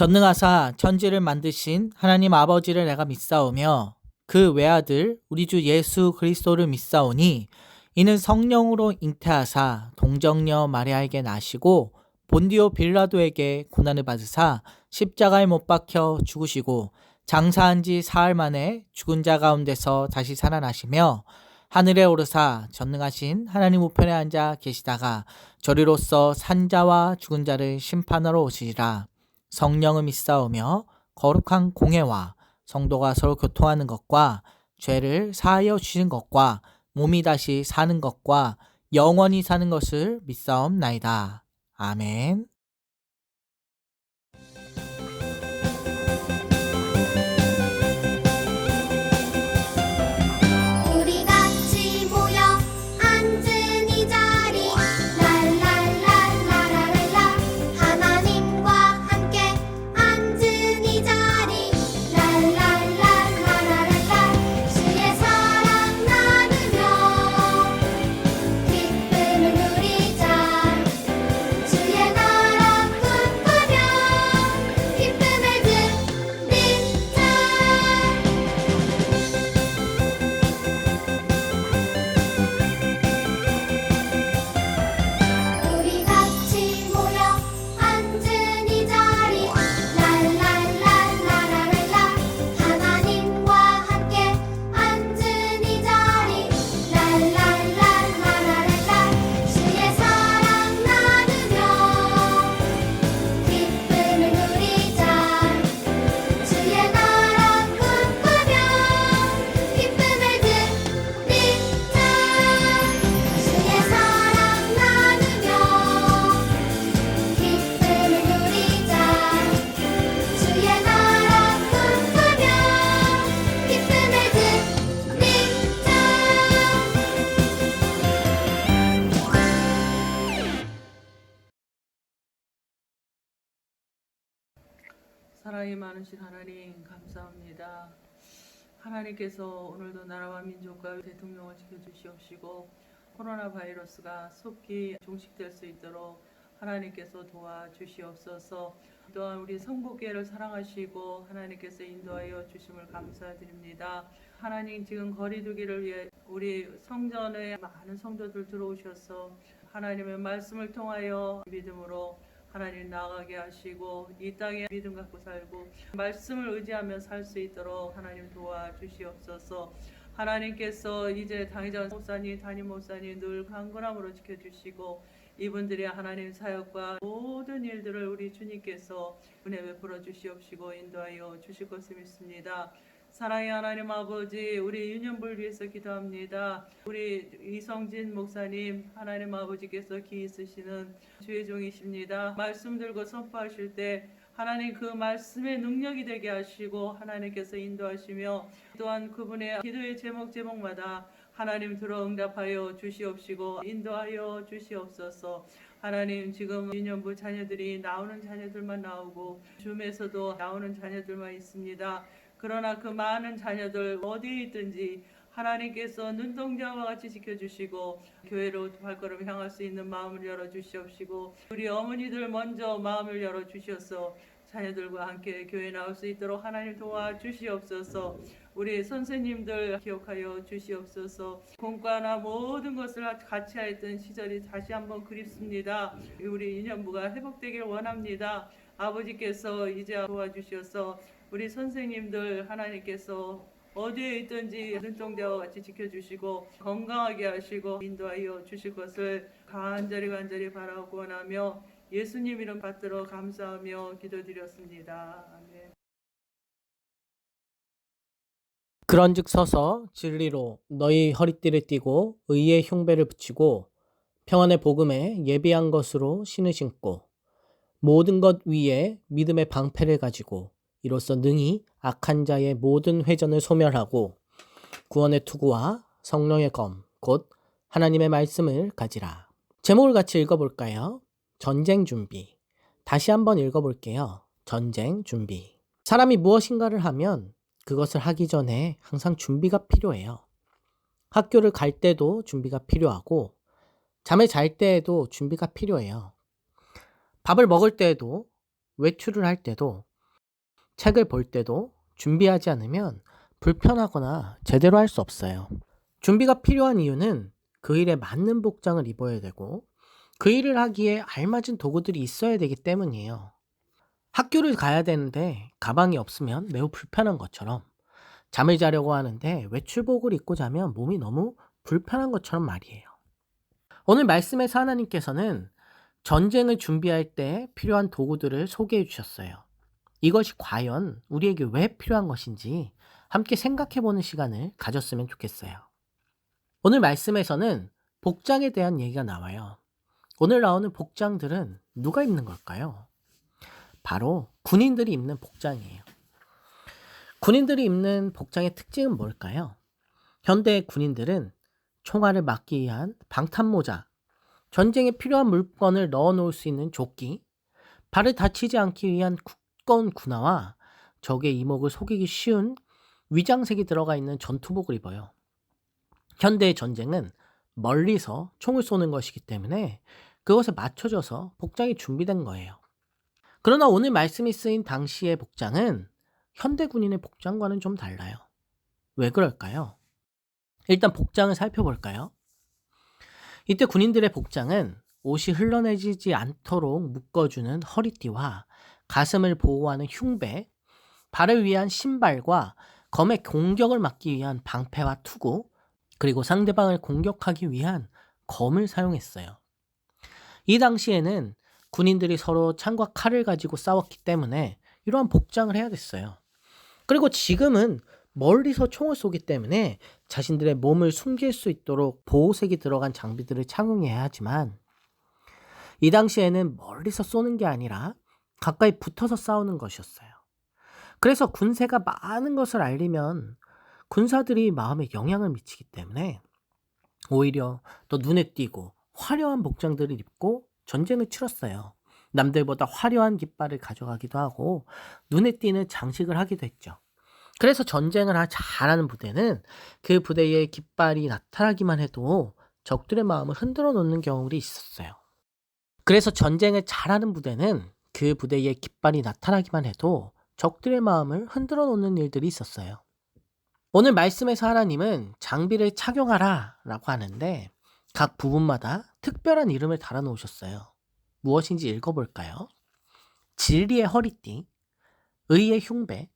전능하사 천지를 만드신 하나님 아버지를 내가 믿사오며 그 외아들 우리 주 예수 그리스도를 믿사오니 이는 성령으로 잉태하사 동정녀 마리아에게 나시고 본디오 빌라도에게 고난을 받으사 십자가에 못 박혀 죽으시고 장사한 지 사흘 만에 죽은 자 가운데서 다시 살아나시며 하늘에 오르사 전능하신 하나님 우편에 앉아 계시다가 저리로서 산자와 죽은 자를 심판하러 오시리라. 성령을 믿사오며 거룩한 공회와 성도가 서로 교통하는 것과 죄를 사하여 주시는 것과 몸이 다시 사는 것과 영원히 사는 것을 믿사옵나이다. 아멘. 우리 같이 모여 앉은 이 자리 랄랄랄라라랄라 하나님과 함께 앉은 이 자리 랄랄랄라라랄라 주의 사랑 나누며 기쁨을 누리자 주의 나라 꿈꾸며 기쁨을 누리자 우리 같이 모여 앉은 이 자리 랄랄랄라라랄라 하나님과 함께 앉은 이 자리 랄랄랄라라랄라 주의 사랑 나누며 기쁨을 누리자 주의 나라 꿈꾸며 기쁨을 누리자 주의 사랑 나누며 기쁨을 누리자 주의 나라 꿈꾸며 기쁨을 누리자 사랑이 많으신 하나님 감사합니다. 하나님께서 오늘도 나라와 민족과 대통령을 지켜주시옵시고 코로나 바이러스가 속히 종식될 수 있도록 하나님께서 도와주시옵소서. 또한 우리 성북교회를 사랑하시고 하나님께서 인도하여 주심을 감사드립니다. 하나님 지금 거리두기를 위해 우리 성전에 많은 성도들 들어오셔서 하나님의 말씀을 통하여 믿음으로 하나님 나아가게 하시고 이 땅에 믿음 갖고 살고 말씀을 의지하며 살 수 있도록 하나님 도와주시옵소서. 하나님께서 이제 당회장 목사님, 담임 목사님 늘 강건함으로 지켜주시고 이분들의 하나님 사역과 모든 일들을 우리 주님께서 은혜 베풀어 주시옵시고 인도하여 주실 것을 믿습니다. 사랑의 하나님 아버지, 우리 유년부를 위해서 기도합니다. 우리 이성진 목사님, 하나님 아버지께서 기 있으시는 주의 종이십니다. 말씀 들고 선포하실 때 하나님 그 말씀의 능력이 되게 하시고 하나님께서 인도하시며 또한 그분의 기도의 제목마다 하나님 들어 응답하여 주시옵시고 인도하여 주시옵소서. 하나님 지금 유년부 자녀들이 나오는 자녀들만 나오고 줌에서도 나오는 자녀들만 있습니다. 그러나 그 많은 자녀들 어디에 있든지 하나님께서 눈동자와 같이 지켜주시고 교회로 발걸음 향할 수 있는 마음을 열어주시옵시고 우리 어머니들 먼저 마음을 열어주셔서 자녀들과 함께 교회 나올 수 있도록 하나님 도와주시옵소서. 우리 선생님들 기억하여 주시옵소서. 공과나 모든 것을 같이 하였던 시절이 다시 한번 그립습니다. 우리 인연부가 회복되길 원합니다. 아버지께서 이제 도와주셔서 우리 선생님들 하나님께서 어디에 있든지 눈동자와 같이 지켜주시고 건강하게 하시고 인도하여 주실 것을 간절히 바라고 원하며 예수님 이름 받들어 감사하며 기도드렸습니다. 아멘. 그런즉 서서 진리로 너희 허리띠를 띠고 의의 흉배를 붙이고 평안의 복음에 예비한 것으로 신을 신고 모든 것 위에 믿음의 방패를 가지고 이로써 능히 악한 자의 모든 회전을 소멸하고 구원의 투구와 성령의 검 곧 하나님의 말씀을 가지라. 제목을 같이 읽어볼까요? 전쟁 준비. 다시 한번 읽어볼게요. 전쟁 준비. 사람이 무엇인가를 하면 그것을 하기 전에 항상 준비가 필요해요. 학교를 갈 때도 준비가 필요하고 잠을 잘 때에도 준비가 필요해요. 밥을 먹을 때에도 외출을 할 때도 책을 볼 때도 준비하지 않으면 불편하거나 제대로 할 수 없어요. 준비가 필요한 이유는 그 일에 맞는 복장을 입어야 되고 그 일을 하기에 알맞은 도구들이 있어야 되기 때문이에요. 학교를 가야 되는데 가방이 없으면 매우 불편한 것처럼 잠을 자려고 하는데 외출복을 입고 자면 몸이 너무 불편한 것처럼 말이에요. 오늘 말씀에서 하나님께서는 전쟁을 준비할 때 필요한 도구들을 소개해 주셨어요. 이것이 과연 우리에게 왜 필요한 것인지 함께 생각해 보는 시간을 가졌으면 좋겠어요. 오늘 말씀에서는 복장에 대한 얘기가 나와요. 오늘 나오는 복장들은 누가 입는 걸까요? 바로 군인들이 입는 복장이에요. 군인들이 입는 복장의 특징은 뭘까요? 현대의 군인들은 총알을 막기 위한 방탄모자, 전쟁에 필요한 물건을 넣어 놓을 수 있는 조끼, 발을 다치지 않기 위한 두꺼운 군화와 적의 이목을 속이기 쉬운 위장색이 들어가 있는 전투복을 입어요. 현대의 전쟁은 멀리서 총을 쏘는 것이기 때문에 그것에 맞춰져서 복장이 준비된 거예요. 그러나 오늘 말씀이 쓰인 당시의 복장은 현대 군인의 복장과는 좀 달라요. 왜 그럴까요? 일단 복장을 살펴볼까요? 이때 군인들의 복장은 옷이 흘러내리지 않도록 묶어주는 허리띠와 가슴을 보호하는 흉배, 발을 위한 신발과 검의 공격을 막기 위한 방패와 투구, 그리고 상대방을 공격하기 위한 검을 사용했어요. 이 당시에는 군인들이 서로 창과 칼을 가지고 싸웠기 때문에 이러한 복장을 해야 됐어요. 그리고 지금은 멀리서 총을 쏘기 때문에 자신들의 몸을 숨길 수 있도록 보호색이 들어간 장비들을 착용해야 하지만 이 당시에는 멀리서 쏘는 게 아니라 가까이 붙어서 싸우는 것이었어요. 그래서 군세가 많은 것을 알리면 군사들이 마음에 영향을 미치기 때문에 오히려 더 눈에 띄고 화려한 복장들을 입고 전쟁을 치렀어요. 남들보다 화려한 깃발을 가져가기도 하고 눈에 띄는 장식을 하기도 했죠. 그래서 전쟁을 잘하는 부대는 그 부대의 깃발이 나타나기만 해도 적들의 마음을 흔들어 놓는 경우들이 있었어요. 그래서 전쟁을 잘하는 부대는 그 부대의 깃발이 나타나기만 해도 적들의 마음을 흔들어 놓는 일들이 있었어요. 오늘 말씀에서 하나님은 장비를 착용하라 라고 하는데 각 부분마다 특별한 이름을 달아 놓으셨어요. 무엇인지 읽어볼까요? 진리의 허리띠, 의의 흉배,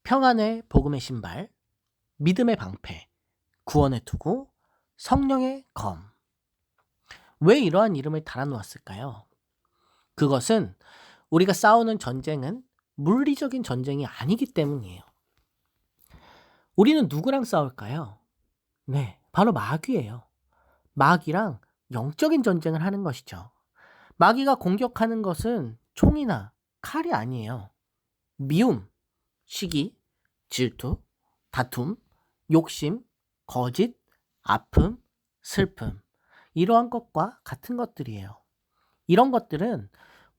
평안의 복음의 신발, 믿음의 방패, 구원의 투구, 성령의 검. 왜 이러한 이름을 달아 놓았을까요? 그것은 우리가 싸우는 전쟁은 물리적인 전쟁이 아니기 때문이에요. 우리는 누구랑 싸울까요? 네, 바로 마귀예요. 마귀랑 영적인 전쟁을 하는 것이죠. 마귀가 공격하는 것은 총이나 칼이 아니에요. 미움, 시기, 질투, 다툼, 욕심, 거짓, 아픔, 슬픔, 이러한 것과 같은 것들이에요. 이런 것들은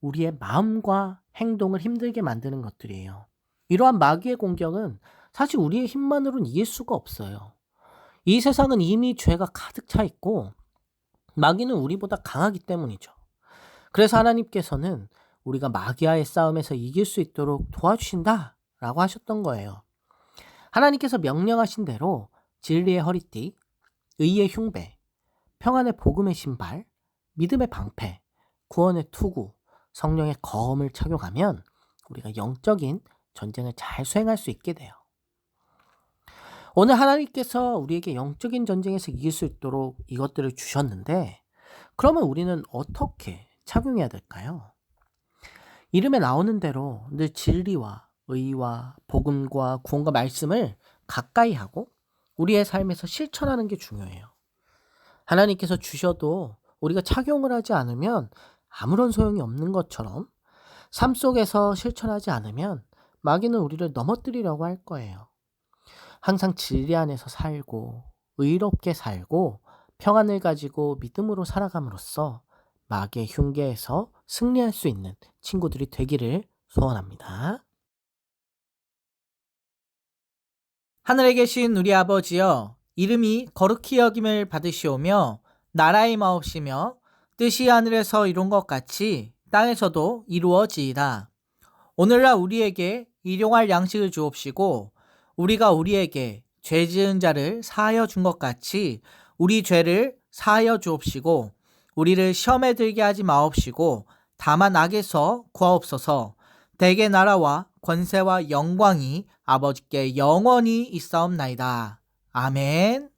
우리의 마음과 행동을 힘들게 만드는 것들이에요. 이러한 마귀의 공격은 사실 우리의 힘만으로는 이길 수가 없어요. 이 세상은 이미 죄가 가득 차 있고 마귀는 우리보다 강하기 때문이죠. 그래서 하나님께서는 우리가 마귀와의 싸움에서 이길 수 있도록 도와주신다 라고 하셨던 거예요. 하나님께서 명령하신 대로 진리의 허리띠, 의의 흉배, 평안의 복음의 신발, 믿음의 방패, 구원의 투구, 성령의 검을 착용하면 우리가 영적인 전쟁을 잘 수행할 수 있게 돼요. 오늘 하나님께서 우리에게 영적인 전쟁에서 이길 수 있도록 이것들을 주셨는데 그러면 우리는 어떻게 착용해야 될까요? 이름에 나오는 대로 늘 진리와 의와 복음과 구원과 말씀을 가까이 하고 우리의 삶에서 실천하는 게 중요해요. 하나님께서 주셔도 우리가 착용을 하지 않으면 아무런 소용이 없는 것처럼 삶 속에서 실천하지 않으면 마귀는 우리를 넘어뜨리려고 할 거예요. 항상 진리 안에서 살고 의롭게 살고 평안을 가지고 믿음으로 살아감으로써 마귀의 흉계에서 승리할 수 있는 친구들이 되기를 소원합니다. 하늘에 계신 우리 아버지여, 이름이 거룩히 여김을 받으시오며 나라의 마옵시며 뜻이 하늘에서 이룬 것 같이 땅에서도 이루어지이다. 오늘날 우리에게 일용할 양식을 주옵시고 우리가 우리에게 죄 지은 자를 사하여 준 것 같이 우리 죄를 사하여 주옵시고 우리를 시험에 들게 하지 마옵시고 다만 악에서 구하옵소서. 대개 나라와 권세와 영광이 아버지께 영원히 있사옵나이다. 아멘.